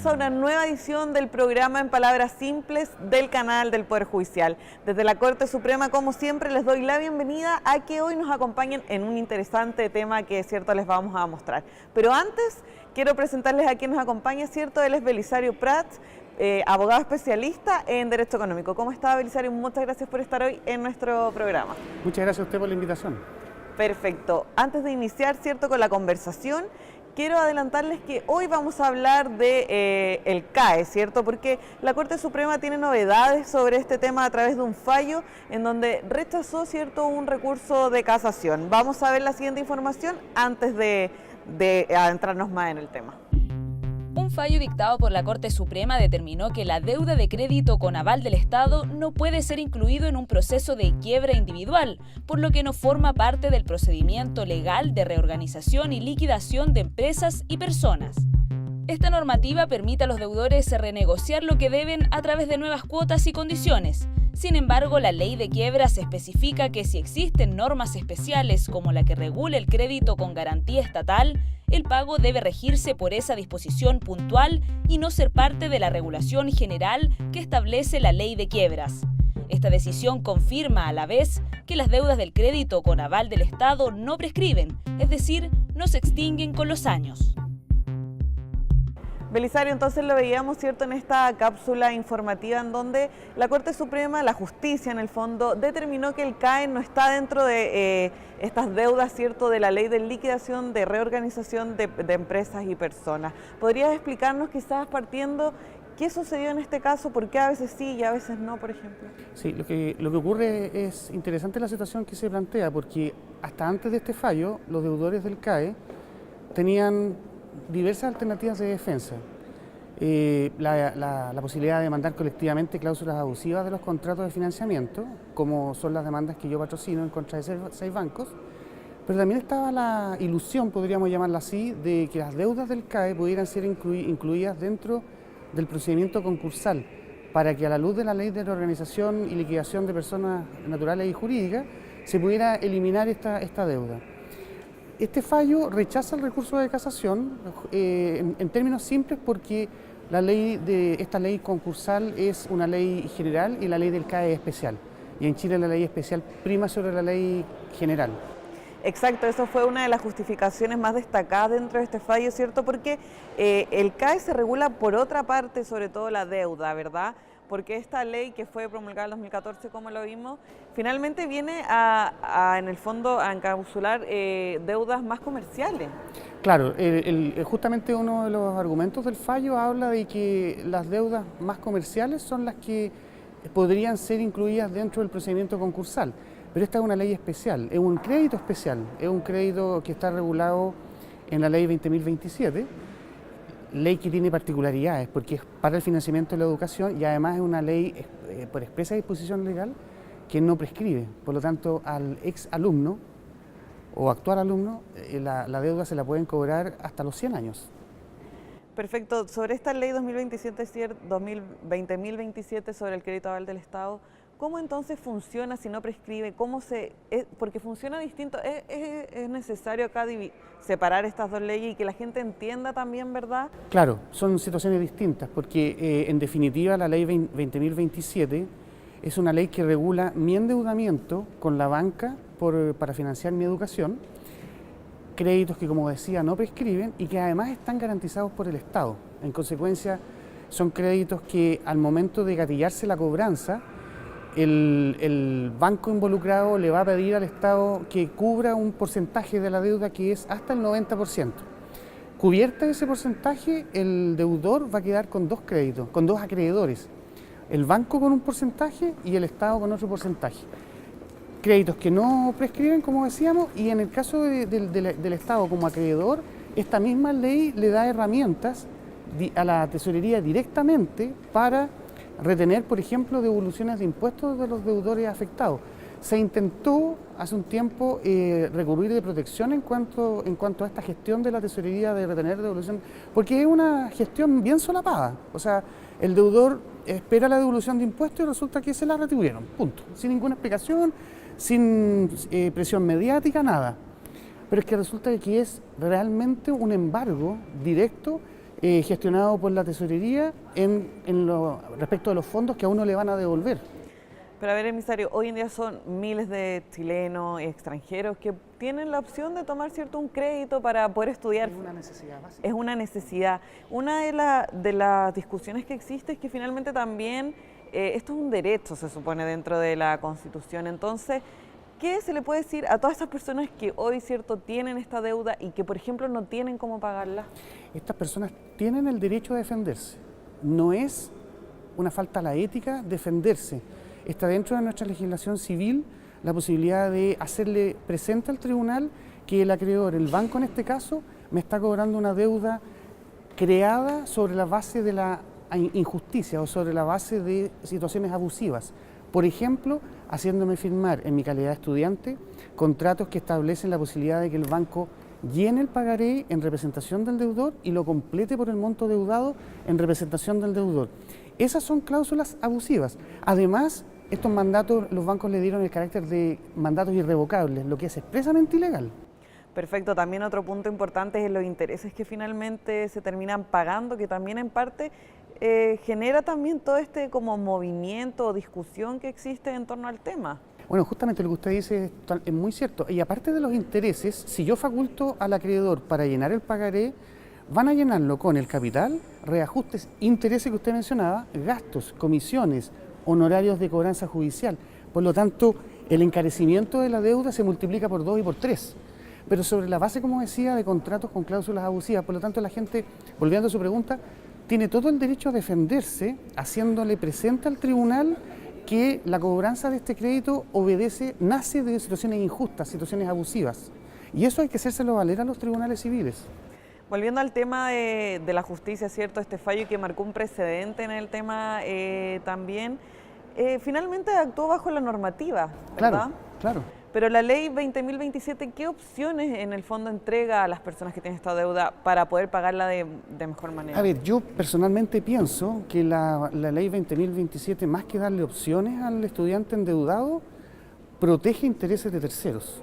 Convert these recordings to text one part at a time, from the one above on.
a una nueva edición del programa En Palabras Simples del canal del Poder Judicial. Desde la Corte Suprema, como siempre, les doy la bienvenida a que hoy nos acompañen en un interesante tema que, cierto, les vamos a mostrar. Pero antes, quiero presentarles a quien nos acompaña, cierto, él es Belisario Prats, abogado especialista en Derecho Económico. ¿Cómo está, Belisario? Muchas gracias por estar hoy en nuestro programa. Muchas gracias a usted por la invitación. Perfecto. Antes de iniciar, cierto, con la conversación, quiero adelantarles que hoy vamos a hablar de el CAE, ¿cierto? Porque la Corte Suprema tiene novedades sobre este tema a través de un fallo en donde rechazó, ¿cierto?, un recurso de casación. Vamos a ver la siguiente información antes de adentrarnos más en el tema. Un fallo dictado por la Corte Suprema determinó que la deuda de crédito con aval del Estado no puede ser incluido en un proceso de quiebra individual, por lo que no forma parte del procedimiento legal de reorganización y liquidación de empresas y personas. Esta normativa permite a los deudores renegociar lo que deben a través de nuevas cuotas y condiciones. Sin embargo, la ley de quiebras especifica que si existen normas especiales como la que regula el crédito con garantía estatal, el pago debe regirse por esa disposición puntual y no ser parte de la regulación general que establece la ley de quiebras. Esta decisión confirma a la vez que las deudas del crédito con aval del Estado no prescriben, es decir, no se extinguen con los años. Belisario, entonces lo veíamos, ¿cierto?, en esta cápsula informativa en donde la Corte Suprema, la justicia en el fondo, determinó que el CAE no está dentro de estas deudas, ¿cierto?, de la ley de liquidación, de reorganización de empresas y personas. ¿Podrías explicarnos, quizás partiendo, qué sucedió en este caso? ¿Por qué a veces sí y a veces no, por ejemplo? Sí, lo que ocurre es interesante la situación que se plantea, porque hasta antes de este fallo, los deudores del CAE tenían diversas alternativas de defensa. La posibilidad de demandar colectivamente cláusulas abusivas de los contratos de financiamiento, como son las demandas que yo patrocino en contra de 6 bancos, pero también estaba la ilusión, podríamos llamarla así, de que las deudas del CAE pudieran ser incluidas dentro del procedimiento concursal, para que a la luz de la ley de reorganización y liquidación de personas naturales y jurídicas se pudiera eliminar esta deuda. Este fallo rechaza el recurso de casación en términos simples porque esta ley concursal es una ley general y la ley del CAE es especial. Y en Chile la ley especial prima sobre la ley general. Exacto, eso fue una de las justificaciones más destacadas dentro de este fallo, ¿cierto? Porque el CAE se regula por otra parte, sobre todo la deuda, ¿verdad? Porque esta ley que fue promulgada en 2014, como lo vimos, finalmente viene en el fondo a encapsular deudas más comerciales. Claro, justamente uno de los argumentos del fallo habla de que las deudas más comerciales son las que podrían ser incluidas dentro del procedimiento concursal, pero esta es una ley especial, es un crédito especial, es un crédito que está regulado en la ley 20.027, ley que tiene particularidades porque es para el financiamiento de la educación y además es una ley por expresa disposición legal que no prescribe. Por lo tanto, al ex alumno o actual alumno, la deuda se la pueden cobrar hasta los 100 años. Perfecto. Sobre esta ley 2027 sobre el crédito aval del Estado, ¿cómo entonces funciona si no prescribe? Porque funciona distinto. ¿Es necesario acá separar estas dos leyes y que la gente entienda también, verdad? Claro, son situaciones distintas porque en definitiva la ley 20.027 es una ley que regula mi endeudamiento con la banca para financiar mi educación, créditos que, como decía, no prescriben y que además están garantizados por el Estado. En consecuencia, son créditos que al momento de gatillarse la cobranza, el banco involucrado le va a pedir al Estado que cubra un porcentaje de la deuda que es hasta el 90%. Cubierta ese porcentaje, el deudor va a quedar con dos créditos, con dos acreedores. El banco con un porcentaje y el Estado con otro porcentaje. Créditos que no prescriben, como decíamos, y en el caso del Estado como acreedor, esta misma ley le da herramientas a la tesorería directamente para retener, por ejemplo, devoluciones de impuestos de los deudores afectados. Se intentó hace un tiempo recurrir de protección en cuanto a esta gestión de la tesorería de retener devolución, porque es una gestión bien solapada. O sea, el deudor espera la devolución de impuestos y resulta que se la retuvieron, punto, sin ninguna explicación, sin presión mediática, nada. Pero es que resulta que es realmente un embargo directo gestionado por la tesorería respecto de los fondos que a uno le van a devolver. Pero a ver, emisario, hoy en día son miles de chilenos y extranjeros que tienen la opción de tomar un crédito para poder estudiar. Es una necesidad básica. Es una necesidad. Una de las discusiones que existe es que finalmente también esto es un derecho, se supone, dentro de la Constitución. Entonces, ¿qué se le puede decir a todas esas personas que hoy, tienen esta deuda y que, por ejemplo, no tienen cómo pagarla? Estas personas tienen el derecho a defenderse. No es una falta a la ética defenderse. Está dentro de nuestra legislación civil la posibilidad de hacerle presente al tribunal que el acreedor, el banco en este caso, me está cobrando una deuda creada sobre la base de la injusticia o sobre la base de situaciones abusivas. Por ejemplo, haciéndome firmar en mi calidad de estudiante contratos que establecen la posibilidad de que el banco llene el pagaré en representación del deudor y lo complete por el monto deudado en representación del deudor. Esas son cláusulas abusivas. Además, estos mandatos los bancos le dieron el carácter de mandatos irrevocables, lo que es expresamente ilegal. Perfecto, también otro punto importante es los intereses que finalmente se terminan pagando, que también en parte genera también todo este como movimiento o discusión que existe en torno al tema. Bueno, justamente lo que usted dice es muy cierto. Y aparte de los intereses, si yo faculto al acreedor para llenar el pagaré, van a llenarlo con el capital, reajustes, intereses que usted mencionaba, gastos, comisiones, honorarios de cobranza judicial. Por lo tanto, el encarecimiento de la deuda se multiplica por 2 y por 3. Pero sobre la base, como decía, de contratos con cláusulas abusivas. Por lo tanto, la gente, volviendo a su pregunta, tiene todo el derecho a defenderse, haciéndole presente al tribunal que la cobranza de este crédito nace de situaciones injustas, situaciones abusivas. Y eso hay que hacérselo valer a los tribunales civiles. Volviendo al tema de la justicia, ¿cierto? Este fallo que marcó un precedente en el tema también, finalmente actuó bajo la normativa, ¿verdad? Claro. Pero la ley 20.027, ¿qué opciones en el fondo entrega a las personas que tienen esta deuda para poder pagarla de mejor manera? A ver, yo personalmente pienso que la ley 20.027, más que darle opciones al estudiante endeudado, protege intereses de terceros.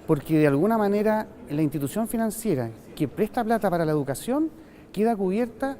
Porque de alguna manera la institución financiera que presta plata para la educación queda cubierta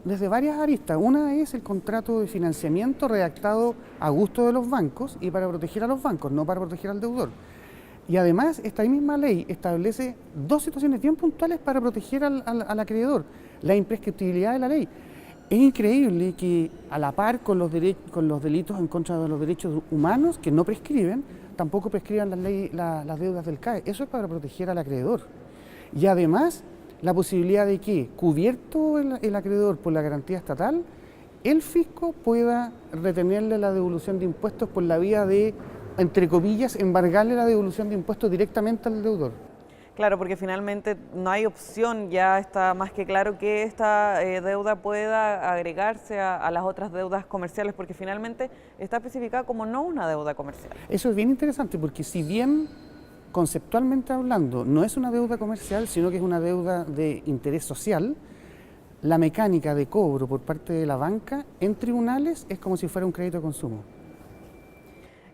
desde varias aristas. Una es el contrato de financiamiento redactado a gusto de los bancos y para proteger a los bancos, no para proteger al deudor. Y además esta misma ley establece 2 situaciones bien puntuales para proteger al acreedor. La imprescriptibilidad de la ley. Es increíble que a la par con los delitos en contra de los derechos humanos que no prescriben, tampoco prescriban las deudas del CAE. Eso es para proteger al acreedor. Y además, la posibilidad de que, cubierto el acreedor por la garantía estatal, el fisco pueda retenerle la devolución de impuestos por la vía de, entre comillas, embargarle la devolución de impuestos directamente al deudor. Claro, porque finalmente no hay opción, ya está más que claro que esta deuda pueda agregarse a las otras deudas comerciales, porque finalmente está especificada como no una deuda comercial. Eso es bien interesante, porque si bien conceptualmente hablando no es una deuda comercial, sino que es una deuda de interés social, la mecánica de cobro por parte de la banca en tribunales es como si fuera un crédito de consumo.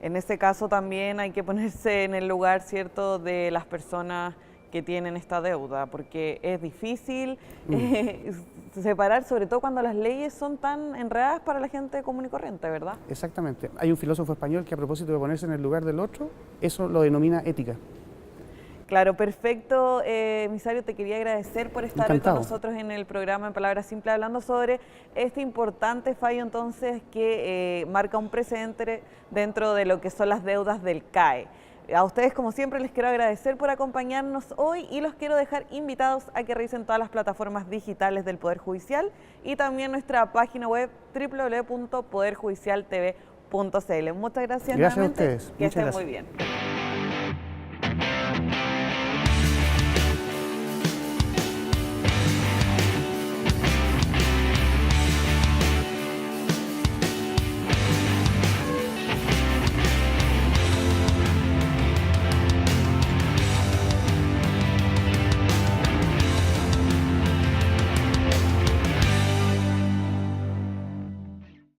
En este caso también hay que ponerse en el lugar, ¿cierto?, de las personas que tienen esta deuda, porque es difícil separar, sobre todo cuando las leyes son tan enredadas para la gente común y corriente, ¿verdad? Exactamente. Hay un filósofo español que a propósito de ponerse en el lugar del otro, eso lo denomina ética. Claro, perfecto. Emisario, te quería agradecer por estar hoy con nosotros en el programa En Palabras Simples, hablando sobre este importante fallo entonces que marca un precedente dentro de lo que son las deudas del CAE. A ustedes, como siempre, les quiero agradecer por acompañarnos hoy y los quiero dejar invitados a que revisen todas las plataformas digitales del Poder Judicial y también nuestra página web www.poderjudicialtv.cl. Muchas gracias nuevamente. A ustedes. Que estén muy bien.